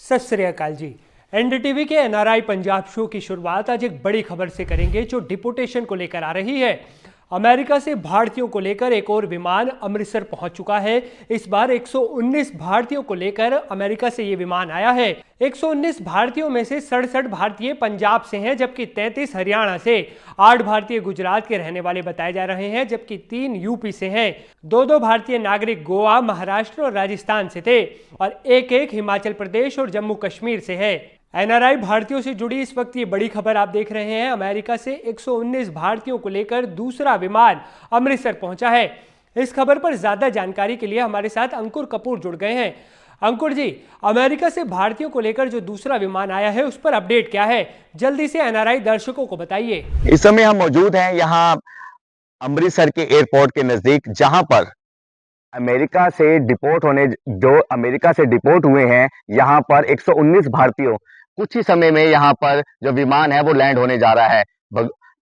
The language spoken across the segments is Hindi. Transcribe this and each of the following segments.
सत श्री अकाल जी। एनडीटीवी के एनआरआई पंजाब शो की शुरुआत आज एक बड़ी खबर से करेंगे जो डिपोटेशन को लेकर आ रही है। अमेरिका से भारतीयों को लेकर एक और विमान अमृतसर पहुंच चुका है। इस बार 119 भारतीयों को लेकर अमेरिका से ये विमान आया है। 119 भारतीयों में से 67 भारतीय पंजाब से हैं, जबकि 33 हरियाणा से, 8 भारतीय गुजरात के रहने वाले बताए जा रहे हैं, जबकि 3 यूपी से हैं। 2 भारतीय नागरिक गोवा, महाराष्ट्र और राजस्थान से थे और एक हिमाचल प्रदेश और जम्मू कश्मीर से है। एनआरआई भारतीयों से जुड़ी इस वक्त ये बड़ी खबर आप देख रहे हैं। अमेरिका से 119 भारतीयों को लेकर दूसरा विमान अमृतसर पहुंचा है। इस खबर पर ज्यादा जानकारी के लिए हमारे साथ अंकुर कपूर जुड़ गए हैं। अंकुर जी, अमेरिका से भारतीयों को लेकर जो दूसरा विमान आया है उस पर अपडेट क्या है? जल्दी से एनआरआई दर्शकों को बताइए। इस समय हम मौजूद हैं यहाँ अमृतसर के एयरपोर्ट के नजदीक, जहां पर अमेरिका से डिपोर्ट हुए हैं। यहाँ पर 119 भारतीयों, कुछ ही समय में यहाँ पर जो विमान है वो लैंड होने जा रहा है।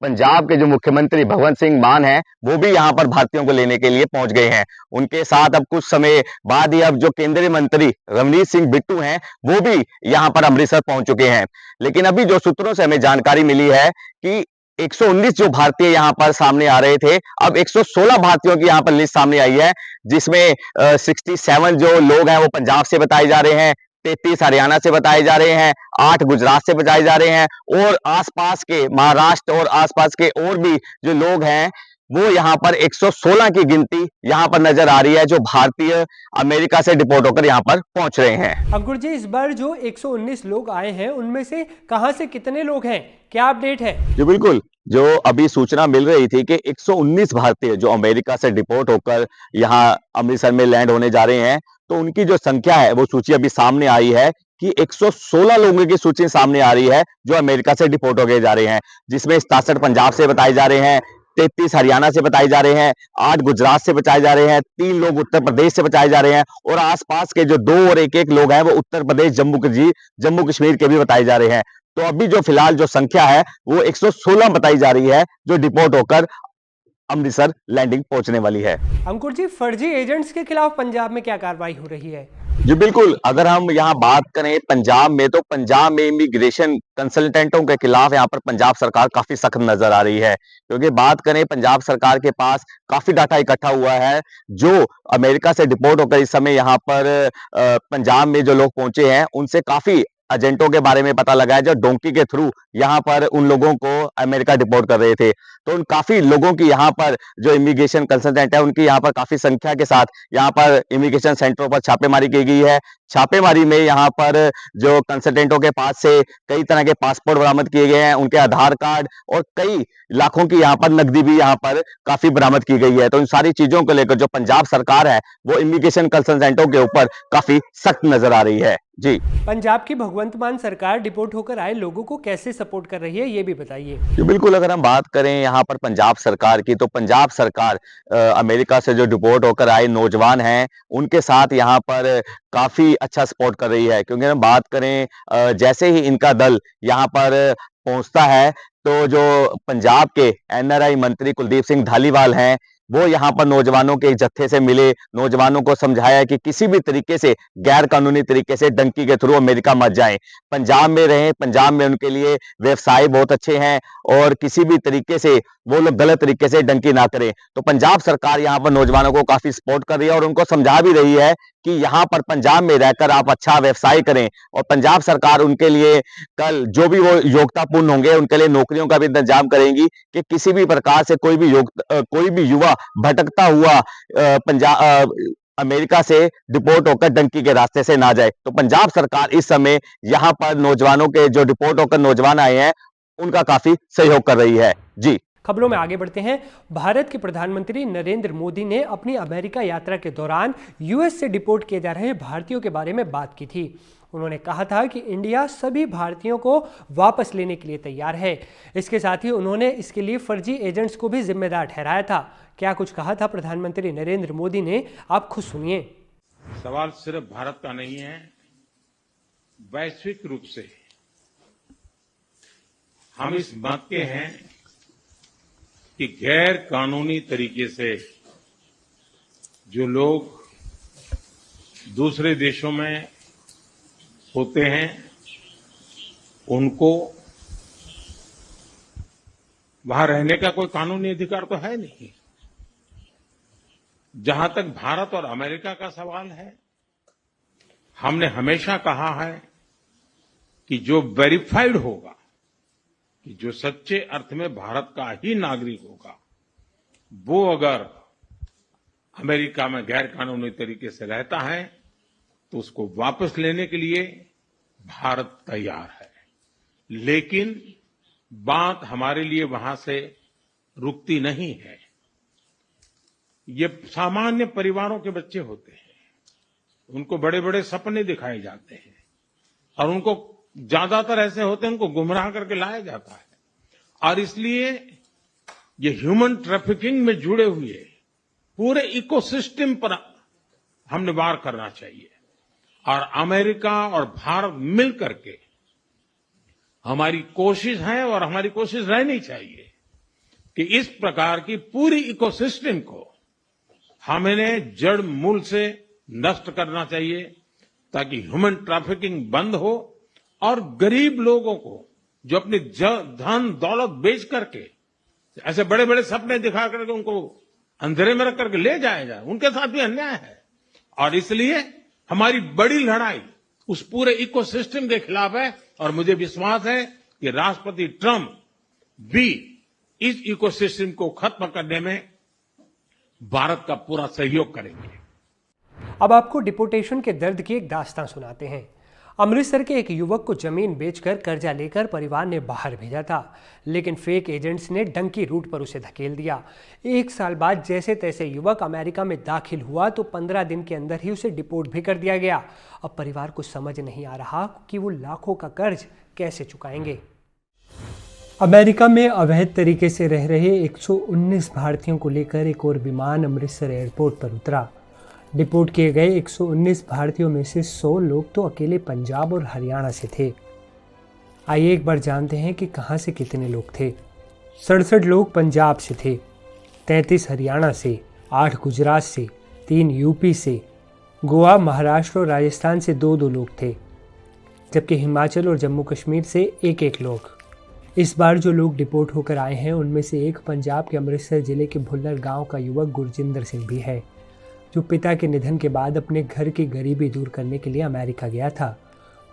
पंजाब के जो मुख्यमंत्री भगवंत सिंह मान हैं, वो भी यहाँ पर भारतीयों को लेने के लिए पहुंच गए हैं। उनके साथ अब कुछ समय बाद ही अब जो केंद्रीय मंत्री रवनीत सिंह बिट्टू हैं, वो भी यहाँ पर अमृतसर पहुंच चुके हैं। लेकिन अभी जो सूत्रों से हमें जानकारी मिली है कि 119 जो भारतीय यहाँ पर सामने आ रहे थे, अब 116 भारतीयों की यहाँ पर लिस्ट सामने आई है, जिसमें 67 जो लोग हैं वो पंजाब से बताए जा रहे हैं, 33 हरियाणा से बताए जा रहे हैं, 8 गुजरात से बताए जा रहे हैं और आसपास के महाराष्ट्र और आसपास के और भी जो लोग हैं वो यहाँ पर 116 की गिनती यहाँ पर नजर आ रही है, जो भारतीय अमेरिका से डिपोर्ट होकर यहाँ पर पहुंच रहे हैं। अंकुर जी, इस बार जो 119 लोग आए हैं उनमें से कहां से कितने लोग हैं, क्या अपडेट है? जी बिल्कुल, जो अभी सूचना मिल रही थी कि 119 भारतीय जो अमेरिका से डिपोर्ट होकर यहाँ अमृतसर में लैंड होने जा रहे हैं, तो उनकी जो संख्या है वो सूची अभी सामने आई है कि 116 लोगों की सूची सामने आ रही है जो अमेरिका से डिपोर्ट होकर जा रहे हैं, जिसमें 67 पंजाब से बताए जा रहे हैं, 33 हरियाणा से बताए जा रहे हैं, 8 गुजरात से बताए जा रहे हैं, 3 लोग उत्तर प्रदेश से बताए जा रहे हैं और आसपास के जो 2 और एक लोग हैं वो उत्तर प्रदेश जम्मू कश्मीर के भी बताए जा रहे हैं। तो अभी जो फिलहाल जो संख्या है वो 116 बताई जा रही है जो डिपोर्ट होकर अमृतसर लैंडिंग पहुंचने वाली है। अंकुर जी, फर्जी एजेंट्स के खिलाफ पंजाब में क्या कार्रवाई हो रही है? जी बिल्कुल, अगर हम यहाँ बात करें पंजाब में, तो पंजाब में इमिग्रेशन कंसल्टेंटों के खिलाफ यहाँ पर पंजाब सरकार काफी सख्त नजर आ रही है, क्योंकि बात करें पंजाब सरकार के पास काफी डाटा इकट्ठा हुआ है। जो अमेरिका से डिपोर्ट होकर इस समय यहाँ पर पंजाब में जो लोग पहुंचे हैं, उनसे काफी एजेंटों के बारे में पता लगा है जो डोंकी के थ्रू यहाँ पर उन लोगों को अमेरिका डिपोर्ट कर रहे थे। तो उन काफी लोगों की यहाँ पर जो इमिग्रेशन कंसल्टेंट है उनकी यहाँ पर काफी संख्या के साथ यहाँ पर इमिग्रेशन सेंटरों पर छापेमारी की गई है। छापेमारी में यहाँ पर जो कंसल्टेंटों के पास से कई तरह के पासपोर्ट बरामद किए गए हैं, उनके आधार कार्ड और कई लाखों की यहाँ पर नकदी भी यहाँ पर काफी बरामद की गई है। तो इन सारी चीजों को लेकर जो पंजाब सरकार है वो इमिग्रेशन कंसल्टेंटों के ऊपर काफी सख्त नजर आ रही है। जी, पंजाब की भगवंत मान सरकार डिपोर्ट होकर आए लोगों को कैसे सपोर्ट कर रही है, ये भी बताइए। जी बिल्कुल, अगर हम बात करें यहाँ पर पंजाब सरकार की, तो पंजाब सरकार अमेरिका से जो डिपोर्ट होकर आए नौजवान हैं उनके साथ यहाँ पर काफी अच्छा सपोर्ट कर रही है। क्योंकि हम बात करें जैसे ही इनका दल यहाँ पर पहुंचता है, तो जो पंजाब के एनआरआई मंत्री कुलदीप सिंह धालीवाल हैं, वो यहाँ पर नौजवानों के एक जत्थे से मिले, नौजवानों को समझाया कि किसी भी तरीके से गैर कानूनी तरीके से डंकी के थ्रू अमेरिका मत जाएं, पंजाब में रहें, पंजाब में उनके लिए व्यवसाय बहुत अच्छे हैं और किसी भी तरीके से वो लोग गलत तरीके से डंकी ना करें। तो पंजाब सरकार यहाँ पर नौजवानों को काफी सपोर्ट कर रही है और उनको समझा भी रही है कि यहाँ पर पंजाब में रहकर आप अच्छा व्यवसाय करें और पंजाब सरकार उनके लिए कल जो भी वो योग्यतापूर्ण होंगे उनके लिए नौकरियों का भी इंतजाम करेंगी कि किसी भी प्रकार से कोई भी युवा भटकता हुआ पंजाब अमेरिका से डिपोर्ट होकर डंकी के रास्ते से ना जाए। तो पंजाब सरकार इस समय यहाँ पर नौजवानों के जो डिपोर्ट होकर नौजवान आए हैं उनका काफी सहयोग कर रही है। जी, खबरों में आगे बढ़ते हैं। भारत के प्रधानमंत्री नरेंद्र मोदी ने अपनी अमेरिका यात्रा के दौरान यूएस से डिपोर्ट किए जा रहे भारतीयों के बारे में बात की थी। उन्होंने कहा था कि इंडिया सभी भारतीयों को वापस लेने के लिए तैयार है। इसके साथ ही उन्होंने इसके लिए फर्जी एजेंट्स को भी जिम्मेदार ठहराया था। क्या कुछ कहा था प्रधानमंत्री नरेंद्र मोदी ने, आप खुद सुनिए। सवाल सिर्फ भारत का नहीं है, वैश्विक रूप से हम इस मत के हैं कि गैर कानूनी तरीके से जो लोग दूसरे देशों में होते हैं उनको वहां रहने का कोई कानूनी अधिकार तो है नहीं। जहां तक भारत और अमेरिका का सवाल है, हमने हमेशा कहा है कि जो वेरीफाइड होगा, कि जो सच्चे अर्थ में भारत का ही नागरिक होगा, वो अगर अमेरिका में गैर कानूनी तरीके से रहता है तो उसको वापस लेने के लिए भारत तैयार है। लेकिन बात हमारे लिए वहां से रुकती नहीं है। ये सामान्य परिवारों के बच्चे होते हैं, उनको बड़े बड़े सपने दिखाए जाते हैं और उनको ज्यादातर ऐसे होते हैं उनको गुमराह करके लाया जाता है। और इसलिए ये ह्यूमन ट्रैफिकिंग में जुड़े हुए पूरे इकोसिस्टम पर हमने वार करना चाहिए। और अमेरिका और भारत मिल करके हमारी कोशिश है और हमारी कोशिश रहनी चाहिए कि इस प्रकार की पूरी इकोसिस्टम को हमें जड़ मूल से नष्ट करना चाहिए, ताकि ह्यूमन ट्रैफिकिंग बंद हो और गरीब लोगों को जो अपनी धन दौलत बेच करके ऐसे बड़े बड़े सपने दिखा करके उनको अंधेरे में रख करके ले जाया जाए, उनके साथ भी अन्याय है। और इसलिए हमारी बड़ी लड़ाई उस पूरे इकोसिस्टम के खिलाफ है। और मुझे विश्वास है कि राष्ट्रपति ट्रंप भी इस इकोसिस्टम को खत्म करने में भारत का पूरा सहयोग करेंगे। अब आपको डिपोटेशन के दर्द की एक दास्तां सुनाते हैं। अमृतसर के एक युवक को जमीन बेचकर कर्जा लेकर परिवार ने बाहर भेजा था, लेकिन फेक एजेंट्स ने डंकी रूट पर उसे धकेल दिया। 1 साल बाद जैसे तैसे युवक अमेरिका में दाखिल हुआ तो 15 दिन के अंदर ही उसे डिपोर्ट भी कर दिया गया। अब परिवार को समझ नहीं आ रहा कि वो लाखों का कर्ज कैसे चुकाएंगे। अमेरिका में अवैध तरीके से रह रहे 119 भारतीयों को लेकर एक और विमान अमृतसर एयरपोर्ट पर उतरा। डिपोर्ट किए गए 119 भारतीयों में से 100 लोग तो अकेले पंजाब और हरियाणा से थे। आइए एक बार जानते हैं कि कहां से कितने लोग थे। 67 लोग पंजाब से थे, 33 हरियाणा से, 8 गुजरात से, 3 यूपी से, गोवा, महाराष्ट्र और राजस्थान से 2-2 लोग थे, जबकि हिमाचल और जम्मू कश्मीर से 1-1 लोग। इस बार जो लोग डिपोर्ट होकर आए हैं उनमें से एक पंजाब के अमृतसर जिले के भुल्लर गांव का युवक गुरजिंदर सिंह भी है, जो पिता के निधन के बाद अपने घर की गरीबी दूर करने के लिए अमेरिका गया था।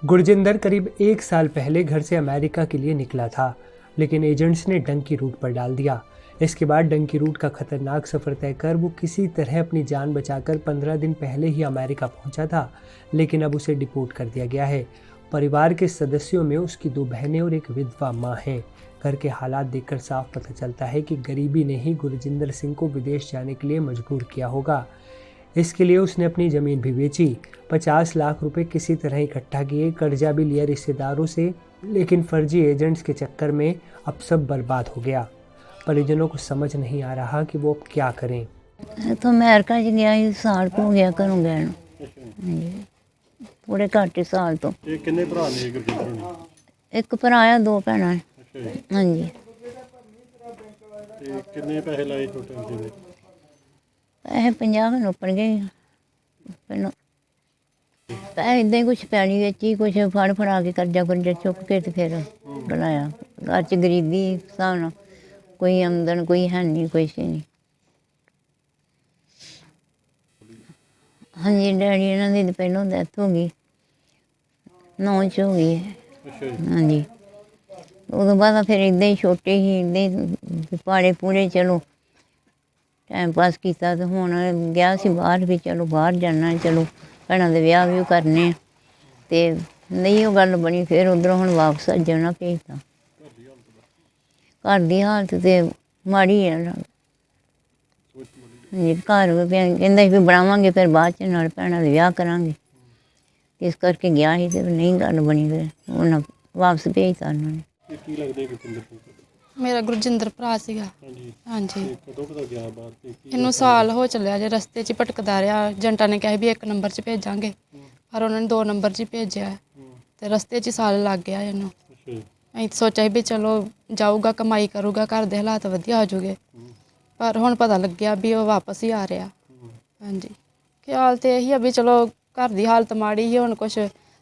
गुरजिंदर करीब 1 साल पहले घर से अमेरिका के लिए निकला था, लेकिन एजेंट्स ने डंकी रूट पर डाल दिया। इसके बाद डंकी रूट का खतरनाक सफ़र तय कर वो किसी तरह अपनी जान बचाकर 15 दिन पहले ही अमेरिका पहुंचा था, लेकिन अब उसे डिपोर्ट कर दिया गया है। परिवार के सदस्यों में उसकी 2 बहनें और एक विधवा माँ हैं। घर के हालात देखकर साफ पता चलता है कि गरीबी ने ही गुरजिंदर सिंह को विदेश जाने के लिए मजबूर किया होगा। इसके लिए उसने अपनी ज़मीन भी बेची, 50 लाख रुपए किसी तरह इकट्ठा किए, कर्जा भी लिया रिश्तेदारों से, लेकिन फर्जी एजेंट्स के चक्कर में अब सब बर्बाद हो गया। परिजनों को समझ नहीं आ रहा कि वो अब क्या करें। तो अमेरिका च गया ही साल को गया घरों गया ਨੂੰ। पूरे घੱਟ साल तो। ਇਹ ਕਿੰਨੇ ਭਰਾ ਨੇ ਗੁਰਜਿੰਦਰ ਹੋਣੀ? एक भरा है 2 भैणां ने। हाँ जी। ਤੇ ਕਿੰਨੇ ਪੈਸੇ ਲਾਏ ਟੋਟਲ ਦੇ? पैसे 50 नोपड़ गए पहलों। पैसे इदां ही कुछ पैली विच ही कुछ फड़ फड़ा के कर्जा कुर्जा चुक के ते फिर बनाया। घर च गरीबी हिसाब नाल कोई आमदन कोई है नहीं, कुछ नहीं। हाँ जी, डैडी इन्हां दी पहलों डैथ हो गई, 9 च हो गई है। हाँ जी, उदों बाद फिर इदां ही छोटे ही इदां ही पाड़े पूरे चलो टाइम पास किया। तो हुण गया सी बाहर भी, चलो बाहर जाना, चलो भैणां दे विआह भी करने, ते नहीं वो गल बनी। फिर उधरों हुण वापस जाना भेजता। घर दी हालत ते माड़ी है। घर कहंदा भी बनावांगे, फिर बाद च नाल भैणां दे विआह करांगे, इस करके गया ही ते नहीं गल बनी। फिर हुण वापस भेजता उन्होंने। ਕੀ ਲੱਗਦਾ ਗੁਰਜਿੰਦਰ ਸਿੰਘ? ਮੇਰਾ ਗੁਰਜਿੰਦਰ ਭਰਾ ਸੀਗਾ। ਹਾਂਜੀ। ਹਾਂਜੀ, ਕਦੋਂ ਕਦੋਂ ਗਿਆ ਬਾਹਰ ਤੇ ਕੀ? ਇਹਨੂੰ ਸਾਲ ਹੋ ਚੱਲਿਆ ਜੇ ਰਸਤੇ 'ਚ ਭਟਕਦਾ ਰਿਹਾ। ਏਜੰਟਾਂ ਨੇ ਕਿਹਾ ਵੀ 1 ਨੰਬਰ 'ਚ ਭੇਜਾਂਗੇ, ਪਰ ਉਹਨਾਂ ਨੇ 2 ਨੰਬਰ 'ਚ ਹੀ ਭੇਜਿਆ ਤੇ ਰਸਤੇ 'ਚ ਸਾਲ ਲੱਗ ਗਿਆ ਇਹਨੂੰ। ਅੱਛਾ। ਅਸੀਂ ਸੋਚਿਆ ਵੀ ਚਲੋ ਜਾਊਗਾ, ਕਮਾਈ ਕਰੂਗਾ, ਘਰ ਦੇ ਹਾਲਾਤ ਵਧੀਆ ਹੋ ਜੂਗੇ, ਪਰ ਹੁਣ ਪਤਾ ਲੱਗਿਆ ਵੀ ਉਹ ਵਾਪਸ ਹੀ ਆ ਰਿਹਾ। ਹਾਂਜੀ, ਖਿਆਲ ਤੇ ਇਹੀ ਆ ਵੀ ਚਲੋ ਘਰ ਦੀ ਹਾਲਤ ਮਾੜੀ ਹੀ, ਹੁਣ ਕੁਛ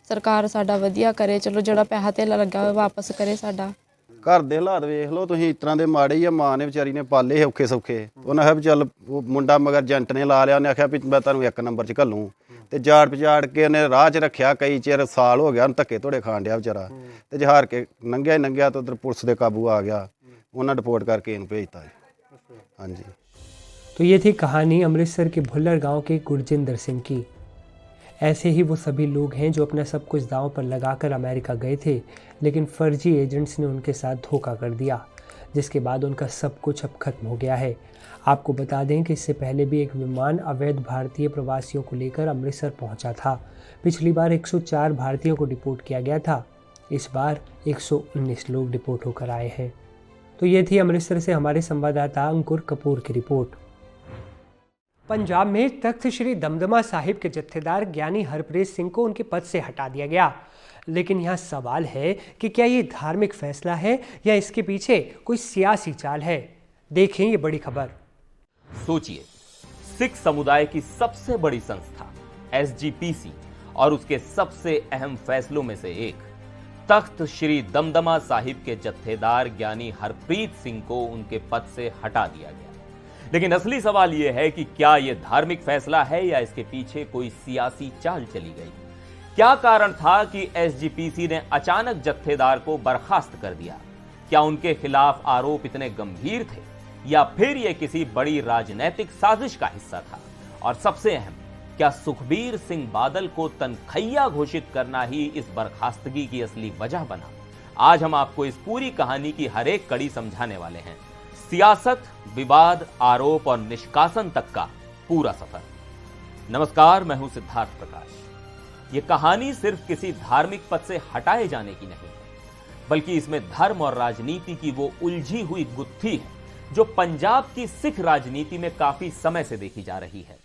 ਸਰਕਾਰ ਸਾਡਾ ਵਧੀਆ ਕਰੇ, ਚਲੋ ਜਿਹੜਾ ਪੈਸਾ ਧੇਲਾ ਲੱਗਾ ਹੋਇਆ ਵਾਪਸ ਕਰੇ ਸਾਡਾ। ਘਰ ਦੇ ਹਾਲਾਤ ਵੇਖ ਲਓ ਤੁਸੀਂ, ਇਸ ਤਰ੍ਹਾਂ ਦੇ ਮਾੜੇ ਹੀ ਆ। ਮਾਂ ਨੇ ਵਿਚਾਰੀ ਨੇ ਪਾਲੇ ਔਖੇ ਸੌਖੇ, ਉਹਨੇ ਆਖਿਆ ਵੀ ਚੱਲ ਉਹ ਮੁੰਡਾ ਮਗਰ ਏਜੰਟ ਨੇ ਲਾ ਲਿਆ, ਉਹਨੇ ਆਖਿਆ ਵੀ ਮੈਂ ਤੁਹਾਨੂੰ 1 ਨੰਬਰ 'ਚ ਘੱਲੂੰ, ਤੇ ਜਾੜ ਪਜਾੜ ਕੇ ਉਹਨੇ ਰਾਹ 'ਚ ਰੱਖਿਆ। ਕਈ ਚਿਰ ਸਾਲ ਹੋ ਗਿਆ ਉਹਨੂੰ ਧੱਕੇ ਧੋੜੇ ਖਾਣ ਡਿਆ ਵਿਚਾਰਾ, ਤੇ ਜਹਾਰ ਕੇ ਨੰਗਿਆ ਹੀ ਨੰਗਿਆ ਤਾਂ ਉਧਰ ਪੁਲਿਸ ਦੇ ਕਾਬੂ ਆ ਗਿਆ, ਉਹਨਾਂ ਰਿਪੋर्ट करके ਇਹਨੂੰ ਭੇਜਤਾ। हाँ जी। तो ये थी कहानी अमृतसर के भुल्लर गांव के गुरजिंदर सिंह की। ऐसे ही वो सभी लोग हैं जो अपना सब कुछ दांव पर लगाकर अमेरिका गए थे, लेकिन फर्जी एजेंट्स ने उनके साथ धोखा कर दिया, जिसके बाद उनका सब कुछ अब खत्म हो गया है। आपको बता दें कि इससे पहले भी एक विमान अवैध भारतीय प्रवासियों को लेकर अमृतसर पहुंचा था। पिछली बार 104 भारतीयों को डिपोर्ट किया गया था, इस बार 119 लोग डिपोर्ट होकर आए हैं। तो ये थी अमृतसर से हमारे संवाददाता अंकुर कपूर की रिपोर्ट। पंजाब में तख्त श्री दमदमा साहिब के जत्थेदार ज्ञानी हरप्रीत सिंह को उनके पद से हटा दिया गया, लेकिन यहाँ सवाल है कि क्या ये धार्मिक फैसला है या इसके पीछे कोई सियासी चाल है। देखें ये बड़ी खबर। सोचिए, सिख समुदाय की सबसे बड़ी संस्था SGPC और उसके सबसे अहम फैसलों में से एक तख्त श्री दमदमा साहिब के जत्थेदार ज्ञानी हरप्रीत सिंह को उनके पद से हटा दिया गया। लेकिन असली सवाल यह है कि क्या यह धार्मिक फैसला है या इसके पीछे कोई सियासी चाल चली गई। क्या कारण था कि SGPC ने अचानक जत्थेदार को बर्खास्त कर दिया। क्या उनके खिलाफ आरोप इतने गंभीर थे या फिर यह किसी बड़ी राजनीतिक साजिश का हिस्सा था। और सबसे अहम, क्या सुखबीर सिंह बादल को तनखैया घोषित करना ही इस बर्खास्तगी की असली वजह बना। आज हम आपको इस पूरी कहानी की हर एक कड़ी समझाने वाले हैं। सियासत, विवाद, आरोप और निष्कासन तक का पूरा सफर। नमस्कार, मैं हूं सिद्धार्थ प्रकाश। यह कहानी सिर्फ किसी धार्मिक पद से हटाए जाने की नहीं है, बल्कि इसमें धर्म और राजनीति की वो उलझी हुई गुत्थी है जो पंजाब की सिख राजनीति में काफी समय से देखी जा रही है।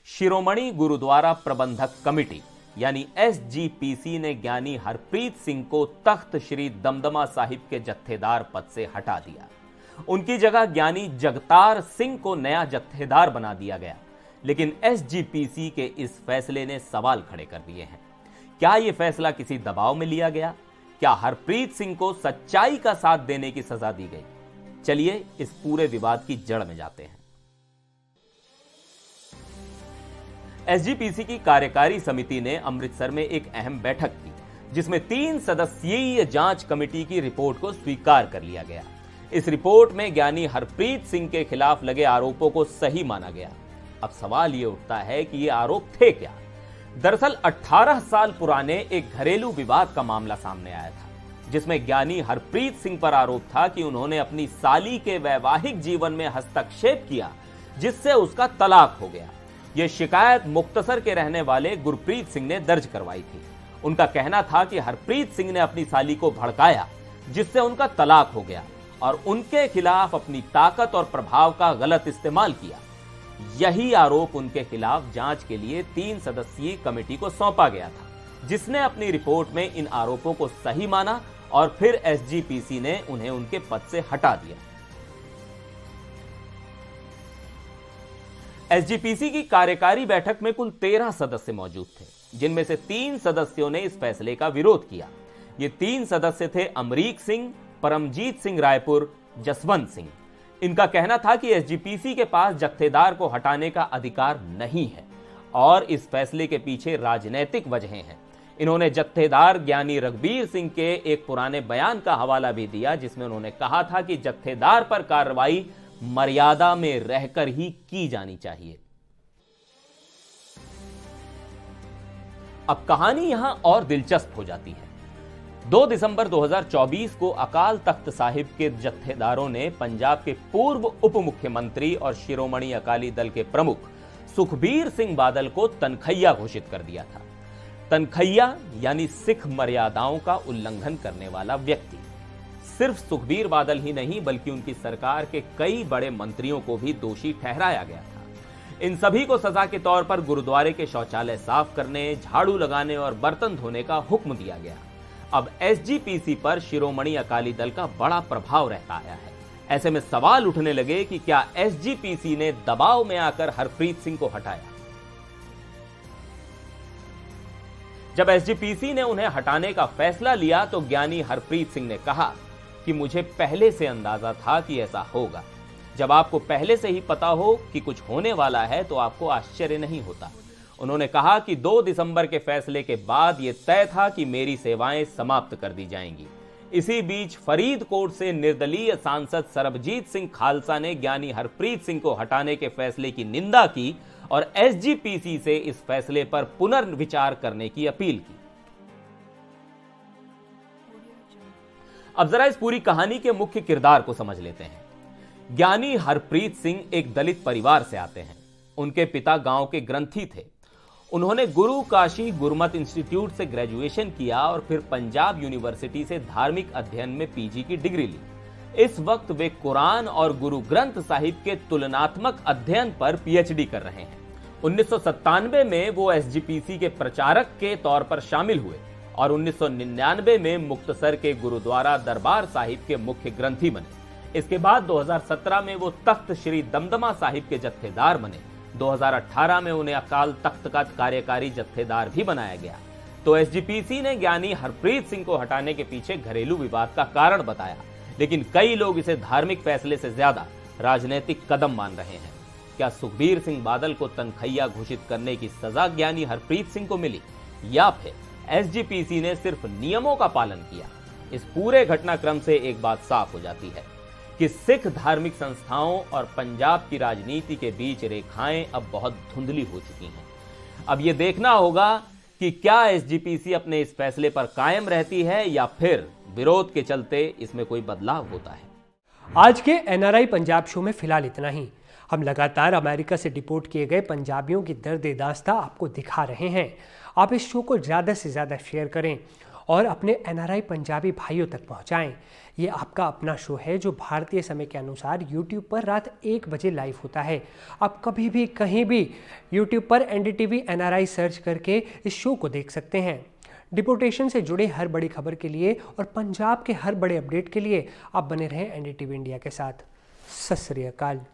शिरोमणि गुरुद्वारा प्रबंधक कमेटी यानी SGPC ने ज्ञानी हरप्रीत सिंह को तख्त श्री दमदमा साहिब के जत्थेदार पद से हटा दिया। उनकी जगह ज्ञानी जगतार सिंह को नया जत्थेदार बना दिया गया। लेकिन SGPC के इस फैसले ने सवाल खड़े कर दिए हैं। क्या यह फैसला किसी दबाव में लिया गया? क्या हरप्रीत सिंह को सच्चाई का साथ देने की सजा दी गई? चलिए इस पूरे विवाद की जड़ में जाते हैं। SGPC की कार्यकारी समिति ने अमृतसर में एक अहम बैठक की, जिसमें 3 सदस्यीय जांच कमेटी की रिपोर्ट को स्वीकार कर लिया गया। इस रिपोर्ट में ज्ञानी हरप्रीत सिंह के खिलाफ लगे आरोपों को सही माना गया। अब सवाल यह उठता है कि ये आरोप थे क्या। दरअसल 18 साल पुराने एक घरेलू विवाद का मामला सामने आया था, जिसमें ज्ञानी हरप्रीत सिंह पर आरोप था कि उन्होंने अपनी साली के वैवाहिक जीवन में हस्तक्षेप किया, जिससे उसका तलाक हो गया। यह शिकायत मुक्तसर के रहने वाले गुरप्रीत सिंह ने दर्ज करवाई थी। उनका कहना था कि हरप्रीत सिंह ने अपनी साली को भड़काया, जिससे उनका तलाक हो गया और उनके खिलाफ अपनी ताकत और प्रभाव का गलत इस्तेमाल किया। यही आरोप उनके खिलाफ जांच के लिए 3 सदस्यीय कमेटी को सौंपा गया था, जिसने अपनी रिपोर्ट में इन आरोपों को सही माना और फिर SGPC ने उन्हें उनके पद से हटा दिया। SGPC की कार्यकारी बैठक में कुल 13 सदस्य मौजूद थे, जिनमें से 3 सदस्यों ने इस फैसले का विरोध किया। ये 3 सदस्य थे अमरीक सिंह, परमजीत सिंह रायपुर, जसवंत सिंह। इनका कहना था कि SGPC के पास जत्थेदार को हटाने का अधिकार नहीं है और इस फैसले के पीछे राजनीतिक वजहें हैं। इन्होंने जत्थेदार ज्ञानी रघबीर सिंह के एक पुराने बयान का हवाला भी दिया, जिसमें उन्होंने कहा था कि जत्थेदार पर कार्रवाई मर्यादा में रहकर ही की जानी चाहिए। अब कहानी यहां और दिलचस्प हो जाती है। 2 दिसंबर 2024 को अकाल तख्त साहिब के जत्थेदारों ने पंजाब के पूर्व उप मुख्यमंत्री और शिरोमणि अकाली दल के प्रमुख सुखबीर सिंह बादल को तनखैया घोषित कर दिया था। तनखैया यानी सिख मर्यादाओं का उल्लंघन करने वाला व्यक्ति। सिर्फ सुखबीर बादल ही नहीं, बल्कि उनकी सरकार के कई बड़े मंत्रियों को भी दोषी ठहराया गया था। इन सभी को सजा के तौर पर गुरुद्वारे के शौचालय साफ करने, झाड़ू लगाने और बर्तन धोने का हुक्म दिया गया। अब SGPC पर शिरोमणि अकाली दल का बड़ा प्रभाव रहता आया है। ऐसे में सवाल उठने लगे कि क्या SGPC ने दबाव में आकर हरप्रीत सिंह को हटाया। जब एसजीपीसी ने उन्हें हटाने का फैसला लिया तो ज्ञानी हरप्रीत सिंह ने कहा कि मुझे पहले से अंदाजा था कि ऐसा होगा। जब आपको पहले से ही पता हो कि कुछ होने वाला है तो आपको आश्चर्य नहीं होता। उन्होंने कहा कि 2 दिसंबर के फैसले के बाद यह तय था कि मेरी सेवाएं समाप्त कर दी जाएंगी। इसी बीच फरीदकोट से निर्दलीय सांसद सरबजीत सिंह खालसा ने ज्ञानी हरप्रीत सिंह को हटाने के फैसले की निंदा की और एसजीपीसी से इस फैसले पर पुनर्विचार करने की अपील की। अब जरा इस पूरी कहानी के मुख्य किरदार को समझ लेते हैं। ज्ञानी हरप्रीत सिंह एक दलित परिवार से आते हैं। उनके पिता गांव के ग्रंथी थे। उन्होंने गुरु काशी गुरमत इंस्टीट्यूट से ग्रेजुएशन किया और फिर पंजाब यूनिवर्सिटी से धार्मिक अध्ययन में पीजी की डिग्री ली। इस वक्त वे कुरान और गुरु ग्रंथ साहिब के तुलनात्मक अध्ययन पर पीएचडी कर रहे हैं। 1997 में वो एसजीपीसी के प्रचारक के तौर पर शामिल हुए और 1999 में मुक्तसर के गुरुद्वारा दरबार साहिब के मुख्य ग्रंथी बने। इसके बाद 2017 में वो तख्त श्री दमदमा साहिब के जत्थेदार बने। 2018 में उन्हें अकाल तख्त का कार्यकारी जत्थेदार भी बनाया गया। तो एसजीपीसी ने ज्ञानी हरप्रीत सिंह को हटाने के पीछे घरेलू विवाद का कारण बताया, लेकिन कई लोग इसे धार्मिक फैसले से ज्यादा राजनीतिक कदम मान रहे हैं। क्या सुखबीर सिंह बादल को तनखैया घोषित करने की सजा ज्ञानी हरप्रीत सिंह को मिली या फिर एसजीपीसी ने सिर्फ नियमों का पालन किया? इस पूरे घटनाक्रम से एक बात साफ हो जाती है कि सिख धार्मिक संस्थाओं और पंजाब की राजनीति के बीच रेखाएं अब बहुत धुंधली हो चुकी हैं। अब यह देखना होगा कि क्या एसजीपीसी अपने इस फैसले पर कायम रहती है या फिर विरोध के चलते इसमें कोई बदलाव होता है। आज के एनआरआई पंजाब शो में फिलहाल इतना ही। हम लगातार अमेरिका से डिपोर्ट किए गए पंजाबियों की दर्द दास्तां आपको दिखा रहे हैं। आप इस शो को ज़्यादा से ज़्यादा शेयर करें और अपने एनआरआई पंजाबी भाइयों तक पहुंचाएं। ये आपका अपना शो है जो भारतीय समय के अनुसार YouTube पर रात 1 बजे लाइव होता है। आप कभी भी कहीं भी YouTube पर NDTV NRI सर्च करके इस शो को देख सकते हैं। डिपोर्टेशन से जुड़े हर बड़ी खबर के लिए और पंजाब के हर बड़े अपडेट के लिए आप बने रहें NDTV इंडिया के साथ। सत श्री अकाल।